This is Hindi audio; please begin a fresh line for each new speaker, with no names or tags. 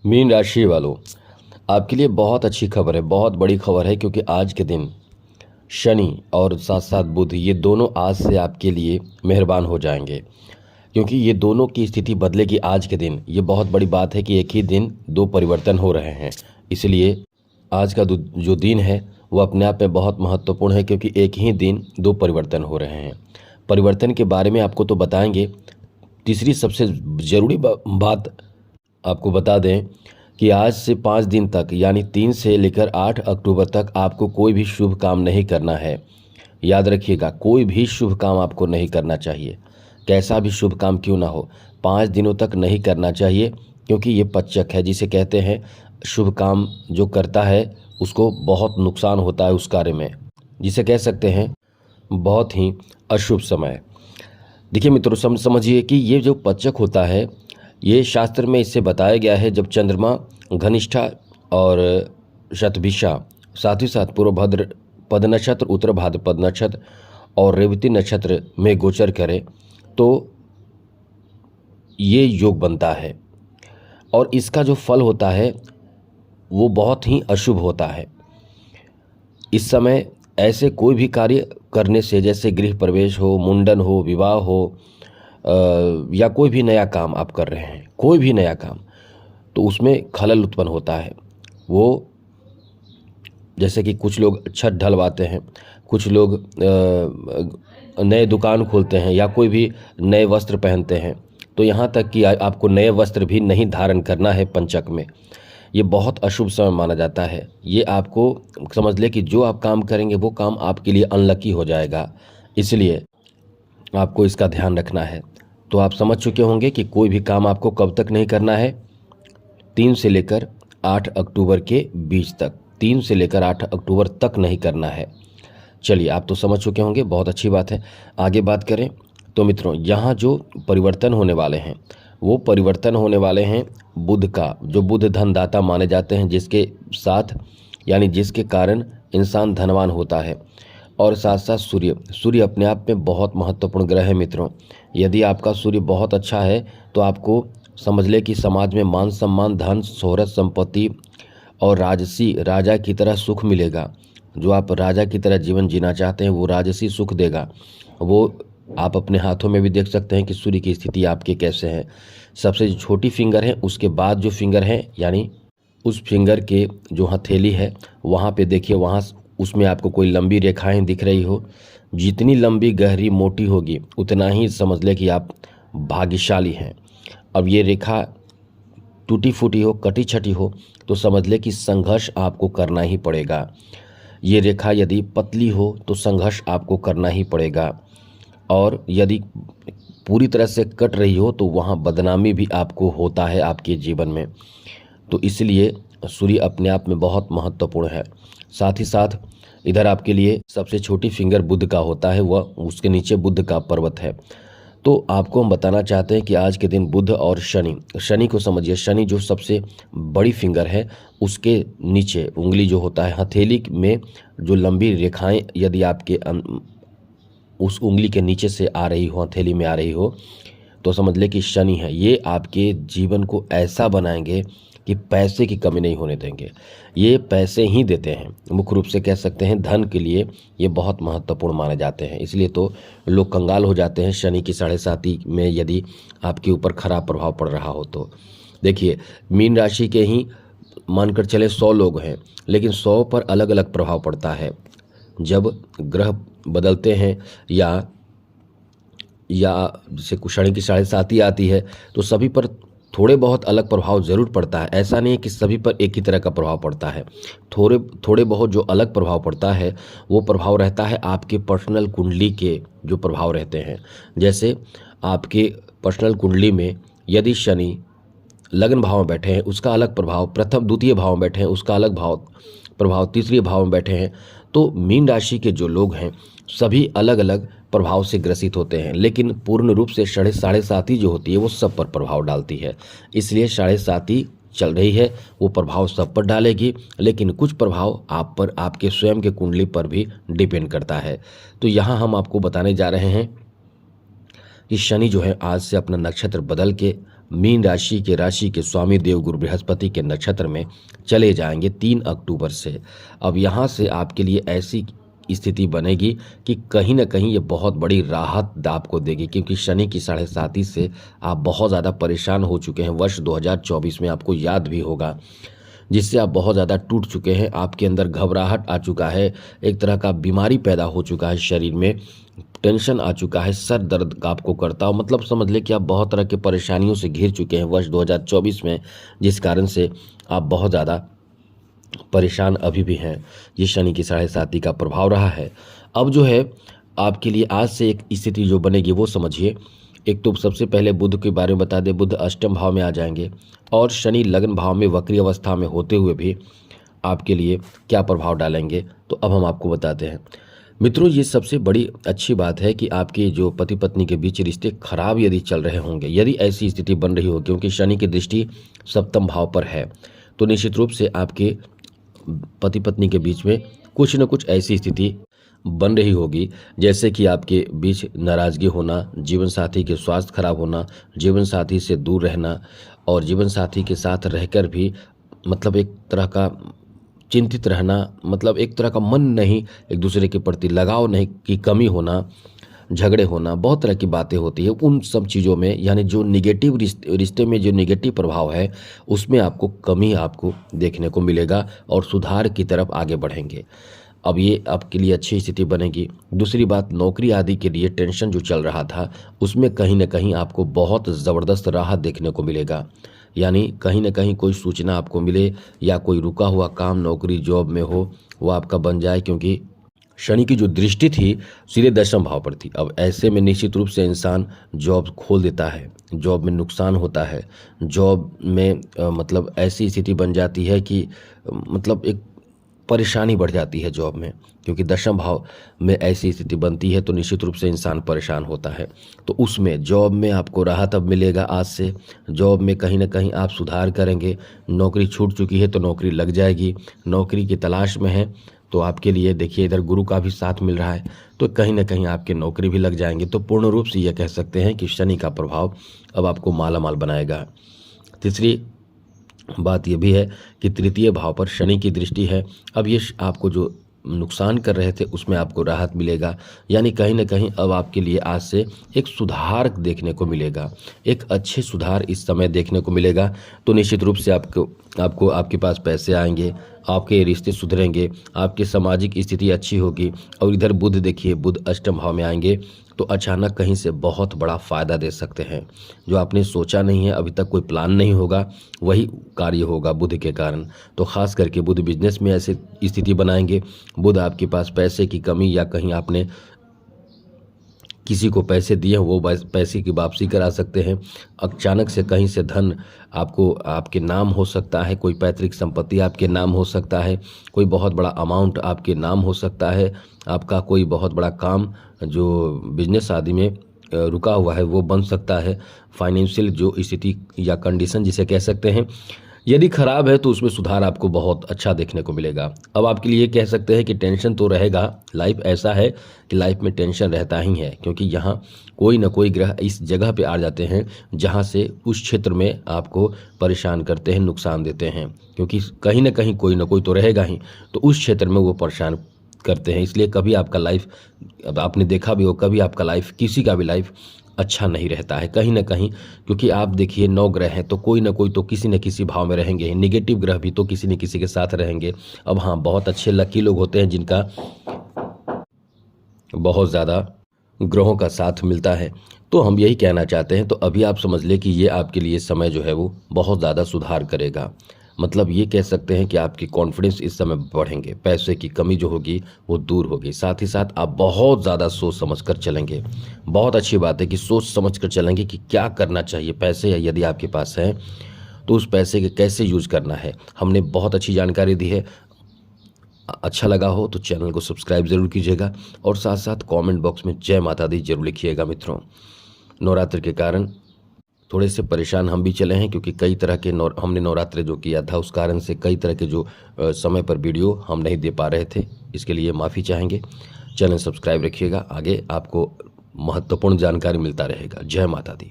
मीन राशि वालों, आपके लिए बहुत अच्छी खबर है, बहुत बड़ी खबर है, क्योंकि आज के दिन शनि और साथ साथ बुध ये दोनों आज से आपके लिए मेहरबान हो जाएंगे। क्योंकि ये दोनों की स्थिति बदलेगी आज के दिन। ये बहुत बड़ी बात है कि एक ही दिन दो परिवर्तन हो रहे हैं। इसलिए आज का जो दिन है वो अपने आप में बहुत महत्वपूर्ण है, क्योंकि एक ही दिन दो परिवर्तन हो रहे हैं। परिवर्तन के बारे में आपको तो बताएंगे। तीसरी सबसे ज़रूरी बात आपको बता दें कि आज से 5 दिन तक, यानी 3 से लेकर 8 अक्टूबर तक आपको कोई भी शुभ काम नहीं करना है। याद रखिएगा, कोई भी शुभ काम आपको नहीं करना चाहिए। कैसा भी शुभ काम क्यों ना हो, 5 दिनों तक नहीं करना चाहिए, क्योंकि ये पच्चक है, जिसे कहते हैं शुभ काम जो करता है उसको बहुत नुकसान होता है उस कार्य में, जिसे कह सकते हैं बहुत ही अशुभ समय। देखिए मित्रों, समझिए कि ये जो पच्चक होता है, ये शास्त्र में इससे बताया गया है जब चंद्रमा घनिष्ठा और शतभिषा, साथ ही साथ पूर्वभद्र पद नक्षत्र, उत्तर भाद्रपद नक्षत्र और रेवती नक्षत्र में गोचर करे तो ये योग बनता है। और इसका जो फल होता है वो बहुत ही अशुभ होता है। इस समय ऐसे कोई भी कार्य करने से, जैसे गृह प्रवेश हो, मुंडन हो, विवाह हो, या कोई भी नया काम आप कर रहे हैं, कोई भी नया काम, तो उसमें खलल उत्पन्न होता है। वो जैसे कि कुछ लोग छत ढलवाते हैं, कुछ लोग नए दुकान खोलते हैं, या कोई भी नए वस्त्र पहनते हैं, तो यहाँ तक कि आपको नए वस्त्र भी नहीं धारण करना है पंचक में। ये बहुत अशुभ समय माना जाता है। ये आपको समझ ले कि जो आप काम करेंगे वो काम आपके लिए अनलकी हो जाएगा, इसलिए आपको इसका ध्यान रखना है। तो आप समझ चुके होंगे कि कोई भी काम आपको कब तक नहीं करना है, 3 से लेकर 8 अक्टूबर के बीच तक, 3 से लेकर 8 अक्टूबर तक नहीं करना है। चलिए, आप तो समझ चुके होंगे, बहुत अच्छी बात है। आगे बात करें तो मित्रों, यहाँ जो परिवर्तन होने वाले हैं वो परिवर्तन होने वाले हैं बुध का, जो बुध धनदाता माने जाते हैं, जिसके साथ यानी जिसके कारण इंसान धनवान होता है। और साथ साथ सूर्य अपने आप में बहुत महत्वपूर्ण ग्रह है मित्रों। यदि आपका सूर्य बहुत अच्छा है तो आपको समझ ले कि समाज में मान सम्मान, धन, शोहरत, संपत्ति और राजसी राजा की तरह सुख मिलेगा। जो आप राजा की तरह जीवन जीना चाहते हैं वो राजसी सुख देगा। वो आप अपने हाथों में भी देख सकते हैं कि सूर्य की स्थिति आपके कैसे है। सबसे जो छोटी फिंगर है, उसके बाद जो फिंगर है, यानी उस फिंगर के जो हथेली है वहाँ पे देखिए, वहाँ उसमें आपको कोई लंबी रेखाएं दिख रही हो। जितनी लंबी, गहरी, मोटी होगी उतना ही समझ ले कि आप भाग्यशाली हैं। अब ये रेखा टूटी फूटी हो, कटी छटी हो, तो समझ ले कि संघर्ष आपको करना ही पड़ेगा। ये रेखा यदि पतली हो तो संघर्ष आपको करना ही पड़ेगा, और यदि पूरी तरह से कट रही हो तो वहाँ बदनामी भी आपको होता है आपके जीवन में। तो इसलिए सूर्य अपने आप में बहुत महत्वपूर्ण है। साथ ही साथ इधर आपके लिए सबसे छोटी फिंगर बुध का होता है, वह उसके नीचे बुध का पर्वत है। तो आपको हम बताना चाहते हैं कि आज के दिन बुध और शनि को समझिए। शनि जो सबसे बड़ी फिंगर है, उसके नीचे उंगली जो होता है, हथेली में जो लंबी रेखाएं यदि आपके उस उंगली के नीचे से आ रही हो, हथेली में आ रही हो, तो समझ ले कि शनि है। ये आपके जीवन को ऐसा बनाएंगे कि पैसे की कमी नहीं होने देंगे। ये पैसे ही देते हैं, मुख्य रूप से कह सकते हैं धन के लिए ये बहुत महत्वपूर्ण माने जाते हैं। इसलिए तो लोग कंगाल हो जाते हैं शनि की 7.5 में यदि आपके ऊपर खराब प्रभाव पड़ रहा हो तो। देखिए, मीन राशि के ही मानकर चले 100 लोग हैं, लेकिन 100 पर अलग अलग प्रभाव पड़ता है। जब ग्रह बदलते हैं या जैसे शनि की 7.5 आती है तो सभी पर थोड़े बहुत अलग प्रभाव जरूर पड़ता है। ऐसा नहीं है कि सभी पर एक ही तरह का प्रभाव पड़ता है। थोड़े बहुत जो अलग प्रभाव पड़ता है वो प्रभाव रहता है आपके पर्सनल कुंडली के जो प्रभाव रहते हैं। जैसे आपके पर्सनल कुंडली में यदि शनि लग्न भाव में बैठे हैं उसका अलग प्रभाव, प्रथम द्वितीय भाव में बैठे हैं उसका अलग प्रभाव, तीसरे भाव में बैठे हैं, तो मीन राशि के जो लोग हैं सभी अलग अलग प्रभाव से ग्रसित होते हैं। लेकिन पूर्ण रूप से 7.5 जो होती है वो सब पर प्रभाव डालती है। इसलिए 7.5 चल रही है, वो प्रभाव सब पर डालेगी, लेकिन कुछ प्रभाव आप पर, आपके स्वयं के कुंडली पर भी डिपेंड करता है। तो यहाँ हम आपको बताने जा रहे हैं कि शनि जो है आज से अपना नक्षत्र बदल के मीन राशि के स्वामी देवगुरु बृहस्पति के नक्षत्र में चले जाएंगे 3 अक्टूबर से। अब यहाँ से आपके लिए ऐसी स्थिति बनेगी कि कहीं ना कहीं ये बहुत बड़ी राहत आपको देगी, क्योंकि शनि की 7.5 से आप बहुत ज़्यादा परेशान हो चुके हैं वर्ष 2024 में, आपको याद भी होगा, जिससे आप बहुत ज़्यादा टूट चुके हैं। आपके अंदर घबराहट आ चुका है, एक तरह का बीमारी पैदा हो चुका है, शरीर में टेंशन आ चुका है, सर दर्द आपको करता हो, मतलब समझ ले कि आप बहुत तरह के परेशानियों से घिर चुके हैं वर्ष 2024 में, जिस कारण से आप बहुत ज़्यादा परेशान अभी भी हैं। ये शनि की 7.5 का प्रभाव रहा है। अब जो है आपके लिए आज से एक स्थिति जो बनेगी वो समझिए। एक तो सबसे पहले बुध के बारे में बता दें, बुध अष्टम भाव में आ जाएंगे और शनि लग्न भाव में वक्री अवस्था में होते हुए भी आपके लिए क्या प्रभाव डालेंगे, तो अब हम आपको बताते हैं। मित्रों, ये सबसे बड़ी अच्छी बात है कि आपके जो पति पत्नी के बीच रिश्ते खराब यदि चल रहे होंगे, यदि ऐसी स्थिति बन रही हो, क्योंकि शनि की दृष्टि सप्तम भाव पर है, तो निश्चित रूप से आपके पति पत्नी के बीच में कुछ न कुछ ऐसी स्थिति बन रही होगी, जैसे कि आपके बीच नाराज़गी होना, जीवन साथी के स्वास्थ्य खराब होना, जीवन साथी से दूर रहना और जीवन साथी के साथ रहकर भी मतलब एक तरह का चिंतित रहना, मतलब एक तरह का मन नहीं, एक दूसरे के प्रति लगाव नहीं की कमी होना, झगड़े होना, बहुत तरह की बातें होती है। उन सब चीज़ों में यानी जो निगेटिव रिश्ते में जो निगेटिव प्रभाव है उसमें आपको कमी आपको देखने को मिलेगा और सुधार की तरफ आगे बढ़ेंगे। अब ये आपके लिए अच्छी स्थिति बनेगी। दूसरी बात, नौकरी आदि के लिए टेंशन जो चल रहा था उसमें कहीं ना कहीं आपको बहुत ज़बरदस्त राहत देखने को मिलेगा, यानी कहीं ना कहीं कोई सूचना आपको मिले या कोई रुका हुआ काम नौकरी जॉब में हो वो आपका बन जाए, क्योंकि शनि की जो दृष्टि थी सीधे 10वें भाव पर थी। अब ऐसे में निश्चित रूप से इंसान जॉब खोल देता है, जॉब में नुकसान होता है, जॉब में मतलब ऐसी स्थिति बन जाती है कि मतलब एक परेशानी बढ़ जाती है जॉब में, क्योंकि 10वें भाव में ऐसी स्थिति बनती है तो निश्चित रूप से इंसान परेशान होता है। तो उसमें जॉब में आपको राहत अब मिलेगा। आज से जॉब में कहीं ना कहीं आप सुधार करेंगे। नौकरी छूट चुकी है तो नौकरी लग जाएगी, नौकरी की तलाश में है तो आपके लिए देखिए इधर गुरु का भी साथ मिल रहा है तो कहीं ना कहीं आपके नौकरी भी लग जाएंगे। तो पूर्ण रूप से यह कह सकते हैं कि शनि का प्रभाव अब आपको माला माल बनाएगा। तीसरी बात यह भी है कि 3य भाव पर शनि की दृष्टि है। अब ये आपको जो नुकसान कर रहे थे उसमें आपको राहत मिलेगा, यानी कहीं ना कहीं अब आपके लिए आज से एक सुधार देखने को मिलेगा, एक अच्छे सुधार इस समय देखने को मिलेगा। तो निश्चित रूप से आपको आपके पास पैसे आएंगे, आपके रिश्ते सुधरेंगे, आपकी सामाजिक स्थिति अच्छी होगी। और इधर बुध देखिए, बुध अष्टम भाव में आएंगे तो अचानक कहीं से बहुत बड़ा फ़ायदा दे सकते हैं। जो आपने सोचा नहीं है, अभी तक कोई प्लान नहीं होगा, वही कार्य होगा बुध के कारण। तो खास करके बुध बिजनेस में ऐसी स्थिति बनाएंगे। बुध आपके पास पैसे की कमी या कहीं आपने किसी को पैसे दिए हैं वो पैसे की वापसी करा सकते हैं। अचानक से कहीं से धन आपको आपके नाम हो सकता है, कोई पैतृक संपत्ति आपके नाम हो सकता है, कोई बहुत बड़ा अमाउंट आपके नाम हो सकता है, आपका कोई बहुत बड़ा काम जो बिजनेस आदि में रुका हुआ है वो बन सकता है। फाइनेंशियल जो स्थिति या कंडीशन जिसे कह सकते हैं यदि खराब है तो उसमें सुधार आपको बहुत अच्छा देखने को मिलेगा। अब आपके लिए कह सकते हैं कि टेंशन तो रहेगा, लाइफ ऐसा है कि लाइफ में टेंशन रहता ही है, क्योंकि यहाँ कोई ना कोई ग्रह इस जगह पे आ जाते हैं जहाँ से उस क्षेत्र में आपको परेशान करते हैं, नुकसान देते हैं, क्योंकि कहीं ना कहीं कोई ना कोई तो रहेगा ही, तो उस क्षेत्र में वो परेशान करते हैं। इसलिए कभी आपका लाइफ, अब आपने देखा भी हो, कभी आपका लाइफ, किसी का भी लाइफ अच्छा नहीं रहता है कहीं ना कहीं, क्योंकि आप देखिए 9 ग्रह हैं तो कोई ना कोई तो किसी न किसी भाव में रहेंगे, नेगेटिव ग्रह भी तो किसी न किसी के साथ रहेंगे। अब हाँ, बहुत अच्छे लकी लोग होते हैं जिनका बहुत ज़्यादा ग्रहों का साथ मिलता है, तो हम यही कहना चाहते हैं। तो अभी आप समझ लें कि ये आपके लिए समय जो है वो बहुत ज़्यादा सुधार करेगा। मतलब ये कह सकते हैं कि आपकी कॉन्फिडेंस इस समय बढ़ेंगे, पैसे की कमी जो होगी वो दूर होगी, साथ ही साथ आप बहुत ज़्यादा सोच समझ कर चलेंगे। बहुत अच्छी बात है कि सोच समझ कर चलेंगे कि क्या करना चाहिए। पैसे यदि आपके पास है तो उस पैसे के कैसे यूज करना है, हमने बहुत अच्छी जानकारी दी है। अच्छा लगा हो तो चैनल को सब्सक्राइब ज़रूर कीजिएगा और साथ साथ कमेंट बॉक्स में जय माता दी जरूर लिखिएगा। मित्रों, नवरात्र के कारण थोड़े से परेशान हम भी चले हैं, क्योंकि कई तरह के हमने नवरात्र जो किया था उस कारण से कई तरह के जो समय पर वीडियो हम नहीं दे पा रहे थे, इसके लिए माफ़ी चाहेंगे। चैनल सब्सक्राइब रखिएगा, आगे आपको महत्वपूर्ण जानकारी मिलता रहेगा। जय माता दी।